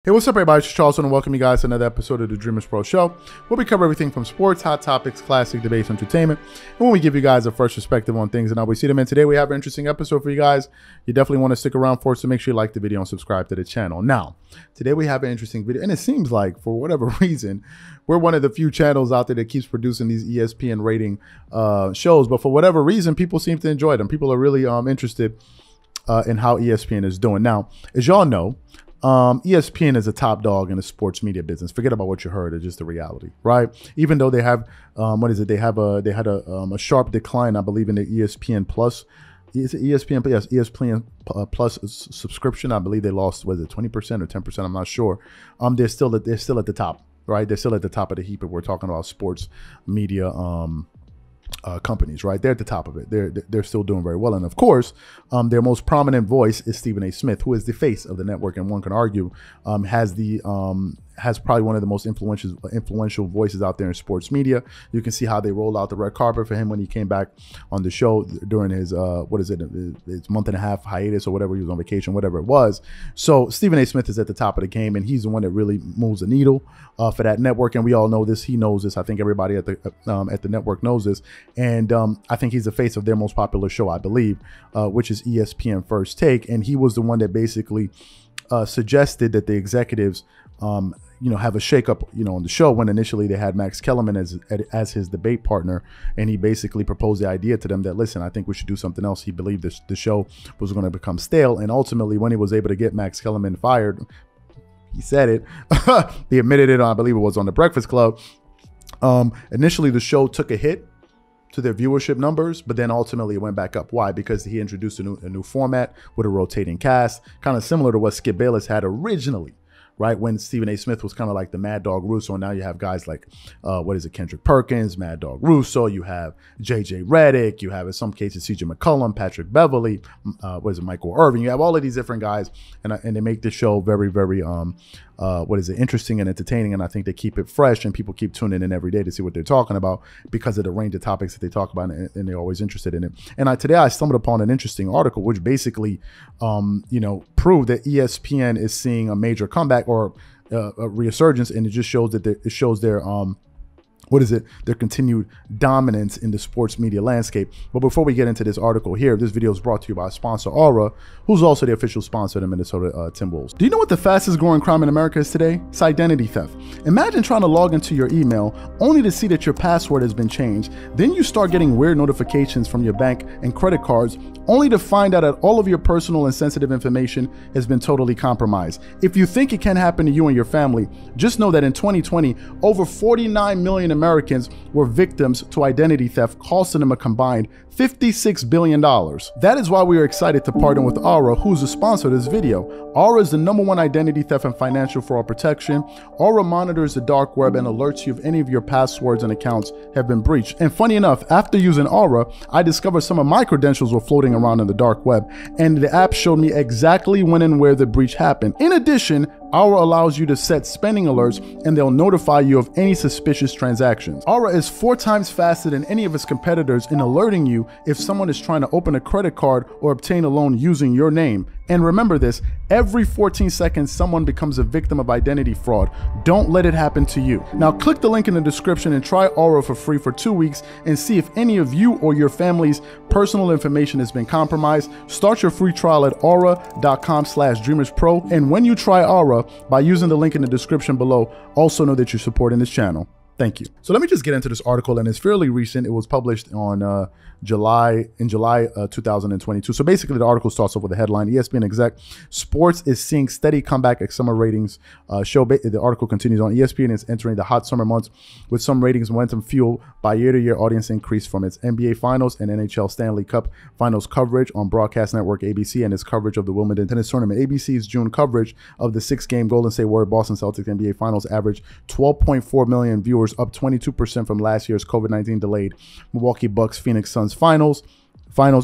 Hey, what's up, everybody? It's Charles, and welcome you guys to another episode of the Dreamerspro Show, where we cover everything from sports, hot topics, classic debates, entertainment, and when we give you guys a first perspective on things and how we see them. And today we have an interesting episode for you guys. You definitely want to stick around for it, so make sure you like the video and subscribe to the channel. Now, today we have an interesting video, and it seems like, for whatever reason, we're one of the few channels out there that keeps producing these ESPN rating shows, but for whatever reason, people seem to enjoy them. People are really interested in how ESPN is doing. Now, as y'all know, ESPN is a top dog in the sports media business. Forget about what you heard; it's just the reality, right? Even though they have, they had a sharp decline, I believe, in the ESPN Plus. Is it ESPN? Yes, ESPN Plus subscription. I believe they lost, was it 20% or 10%? I'm not sure. They're still at the top, right? They're still at the top of the heap if we're talking about sports media companies, right? They're at the top of it. They're still doing very well. And of course, their most prominent voice is Stephen A. Smith, who is the face of the network, and one can argue has probably one of the most influential voices out there in sports media. You can see how they rolled out the red carpet for him when he came back on the show during his his month and a half hiatus or whatever. He was on vacation, whatever it was. So Stephen A. Smith is at the top of the game, and he's the one that really moves the needle for that network. And we all know this. He knows this. I think everybody at the network knows this. And I think he's the face of their most popular show, I believe, which is ESPN First Take. And he was the one that basically suggested that the executives have a shakeup, on the show, when initially they had Max Kellerman as his debate partner. And he basically proposed the idea to them that, listen, I think we should do something else. He believed the show was going to become stale. And ultimately, when he was able to get Max Kellerman fired, he said it, he admitted it, I believe it was on the Breakfast Club. Initially, the show took a hit to their viewership numbers, but then ultimately it went back up. Why? Because he introduced a new format with a rotating cast, kind of similar to what Skip Bayless had originally, right? When Stephen A. Smith was kind of like the Mad Dog Russo. And now you have guys like, Kendrick Perkins, Mad Dog Russo. You have JJ Redick. You have, in some cases, CJ McCollum, Patrick Beverly, Michael Irvin. You have all of these different guys, and they make the show very, very, interesting and entertaining. And I think they keep it fresh, and people keep tuning in every day to see what they're talking about because of the range of topics that they talk about, and they're always interested in it. And today I stumbled upon an interesting article which basically, proved that ESPN is seeing a major comeback or a resurgence, and it just shows that it shows their their continued dominance in the sports media landscape. But before we get into this article here, this video is brought to you by sponsor Aura, who's also the official sponsor of the Minnesota Timberwolves. Do you know what the fastest growing crime in America is today? It's identity theft. Imagine trying to log into your email only to see that your password has been changed. Then you start getting weird notifications from your bank and credit cards, only to find out that all of your personal and sensitive information has been totally compromised. If you think it can happen to you and your family, just know that in 2020, over 49 million Americans were victims to identity theft, costing them a combined $56 billion. That is why we are excited to partner with Aura, who's the sponsor of this video. Aura is the #1 identity theft and financial fraud protection. Aura monitors the dark web and alerts you if any of your passwords and accounts have been breached. And funny enough, after using Aura, I discovered some of my credentials were floating around in the dark web, and the app showed me exactly when and where the breach happened. In addition, Aura allows you to set spending alerts, and they'll notify you of any suspicious transactions. Aura is 4 times faster than any of its competitors in alerting you if someone is trying to open a credit card or obtain a loan using your name. And remember this, every 14 seconds, someone becomes a victim of identity fraud. Don't let it happen to you. Now click the link in the description and try Aura for free for 2 weeks and see if any of you or your family's personal information has been compromised. Start your free trial at aura.com/dreamerspro. And when you try Aura, by using the link in the description below, also know that you're supporting this channel. Thank you. So let me just get into this article, and it's fairly recent. It was published on July 2022. So basically, the article starts off with a headline: ESPN exec, sports is seeing steady comeback at summer ratings. The article continues on: ESPN is entering the hot summer months with some ratings momentum fueled by year-to-year audience increase from its NBA Finals and NHL Stanley Cup Finals coverage on broadcast network ABC and its coverage of the Wimbledon tennis tournament. ABC's June coverage of the 6-game Golden State Warriors Boston Celtics NBA Finals averaged 12.4 million viewers, up 22% from last year's COVID-19 delayed Milwaukee Bucks Phoenix Suns finals,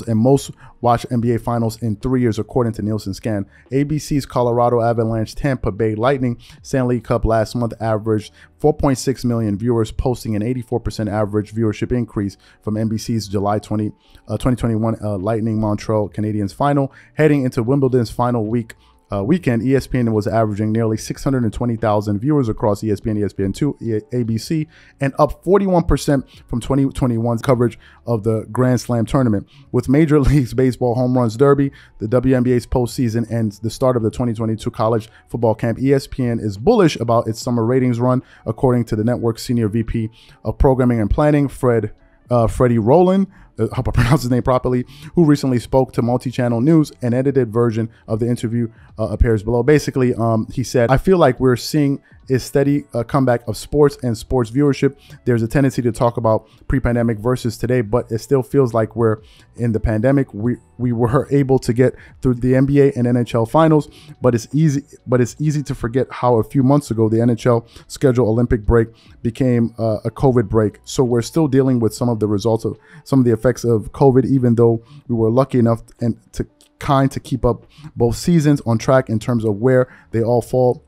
and most watched NBA Finals in 3 years, according to Nielsen Scan. ABC's Colorado Avalanche Tampa Bay Lightning Stanley Cup last month averaged 4.6 million viewers, posting an 84% average viewership increase from NBC's July 2021 Lightning Montreal Canadiens final. Heading into Wimbledon's final week weekend, ESPN was averaging nearly 620,000 viewers across ESPN, ESPN2, ABC, and up 41% from 2021's coverage of the Grand Slam tournament. With Major League Baseball home runs derby, the WNBA's postseason, and the start of the 2022 college football camp, ESPN is bullish about its summer ratings run, according to the network's senior VP of programming and planning, Freddie Rowland, I hope I pronounced his name properly, who recently spoke to Multi-Channel News. An edited version of the interview appears below. Basically, he said, "I feel like we're seeing a steady comeback of sports and sports viewership. There's a tendency to talk about pre-pandemic versus today, but it still feels like we're in the pandemic. We were able to get through the NBA and NHL finals, but it's easy to forget how a few months ago the NHL scheduled Olympic break became a COVID break. So we're still dealing with some of the results of some of the effects of COVID, even though we were lucky enough to keep up both seasons on track in terms of where they all fell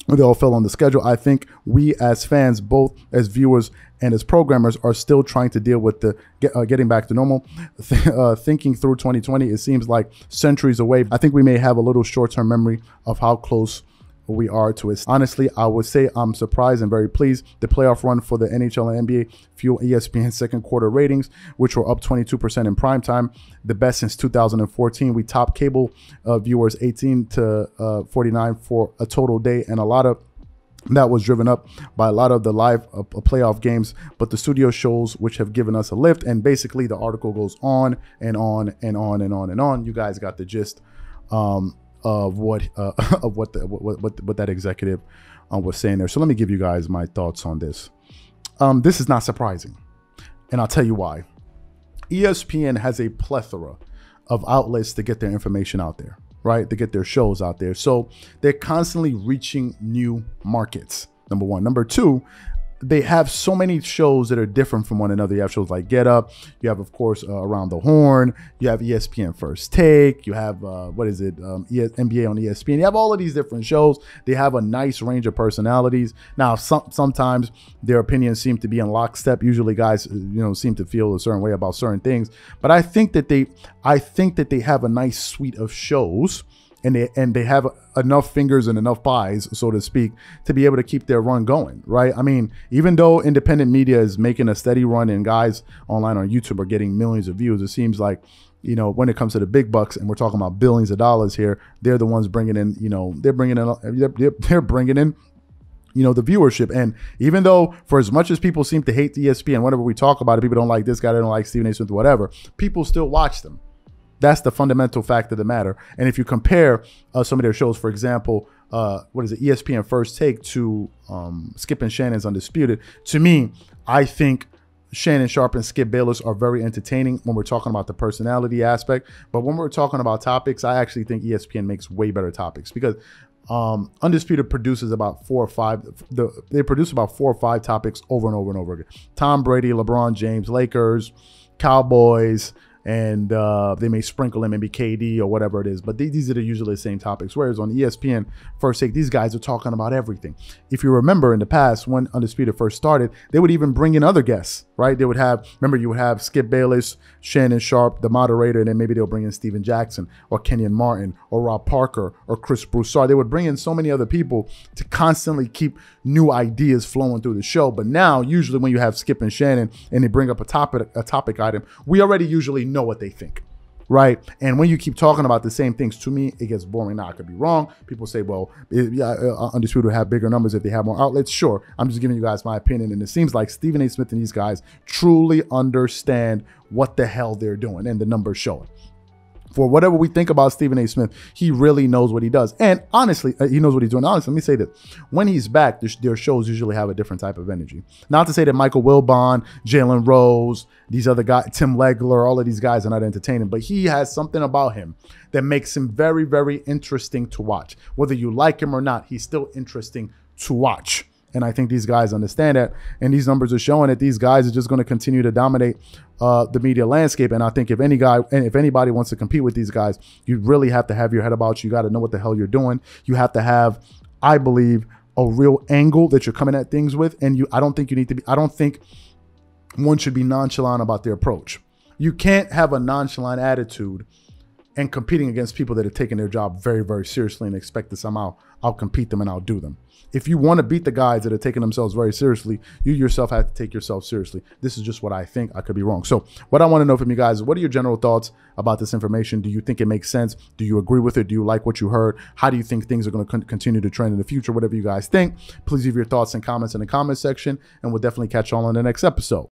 on the schedule. I think we as fans, both as viewers and as programmers, are still trying to deal with the getting back to normal. Thinking through 2020, it seems like centuries away. I think we may have a little short-term memory of how close we are to it. Honestly, I would say I'm surprised and very pleased. The playoff run for the NHL and NBA fueled ESPN's second quarter ratings, which were up 22% in prime time, the best since 2014. We topped cable viewers 18 to 49 for a total day, and a lot of that was driven up by a lot of the live playoff games, but the studio shows, which have given us a lift. And basically the article goes on and on and on and on and on. You guys got the gist of what that executive was saying there. So let me give you guys my thoughts on this. This is not surprising, and I'll tell you why. ESPN has a plethora of outlets to get their information out there, right? To get their shows out there. So they're constantly reaching new markets, number one. Number two, they have so many shows that are different from one another. You have shows like Get Up. You have, of course, Around the Horn. You have ESPN First Take. You have, NBA on ESPN. You have all of these different shows. They have a nice range of personalities. Now, sometimes their opinions seem to be in lockstep. Usually guys, seem to feel a certain way about certain things. But I think that they have a nice suite of shows, and they have enough fingers and enough pies, so to speak, to be able to keep their run going, right? I mean, even though independent media is making a steady run and guys online on YouTube are getting millions of views, it seems like, when it comes to the big bucks, and we're talking about billions of dollars here, they're the ones bringing in, they're bringing in the viewership. And even though, for as much as people seem to hate the ESPN, whenever we talk about it, people don't like this guy, they don't like Stephen A. Smith, whatever, people still watch them. That's the fundamental fact of the matter. And if you compare some of their shows, for example, ESPN First Take to Skip and Shannon's Undisputed, to me, I think Shannon Sharpe and Skip Bayless are very entertaining when we're talking about the personality aspect. But when we're talking about topics, I actually think ESPN makes way better topics, because Undisputed produces about 4 or 5. They produce about 4 or 5 topics over and over and over again. Tom Brady, LeBron James, Lakers, Cowboys, and they may sprinkle in maybe KD or whatever it is, but these are usually the same topics. Whereas on ESPN First Take, these guys are talking about everything. If you remember in the past, when Undisputed first started, they would even bring in other guests, right? They would have, you would have Skip Bayless, Shannon Sharpe, the moderator, and then maybe they'll bring in Steven Jackson or Kenyon Martin or Rob Parker or Chris Broussard. They would bring in so many other people to constantly keep new ideas flowing through the show. But now, usually when you have Skip and Shannon and they bring up a topic item, we already usually know what they think, right? And when you keep talking about the same things, to me, it gets boring. Now, I could be wrong. People say, well, Undisputed would have bigger numbers if they have more outlets. Sure, I'm just giving you guys my opinion. And it seems like Stephen A. Smith and these guys truly understand what the hell they're doing, and the numbers show it. For whatever we think about Stephen A. Smith, he really knows what he does. And honestly, he knows what he's doing. Honestly, let me say this. When he's back, their shows usually have a different type of energy. Not to say that Michael Wilbon, Jalen Rose, these other guys, Tim Legler, all of these guys are not entertaining, but he has something about him that makes him very, very interesting to watch. Whether you like him or not, he's still interesting to watch. And I think these guys understand that. And these numbers are showing that these guys are just going to continue to dominate the media landscape. And I think if anybody wants to compete with these guys, you really have to have your head about you. You got to know what the hell you're doing. You have to have, I believe, a real angle that you're coming at things with. And I don't think one should be nonchalant about their approach. You can't have a nonchalant attitude and competing against people that are taking their job very, very seriously and expect to somehow outcompete them and outdo them. If you want to beat the guys that are taking themselves very seriously, you yourself have to take yourself seriously. This is just what I think. I could be wrong. So what I want to know from you guys is, what are your general thoughts about this information? Do you think it makes sense? Do you agree with it? Do you like what you heard? How do you think things are going to continue to trend in the future? Whatever you guys think, please leave your thoughts and comments in the comment section, and we'll definitely catch y'all on the next episode.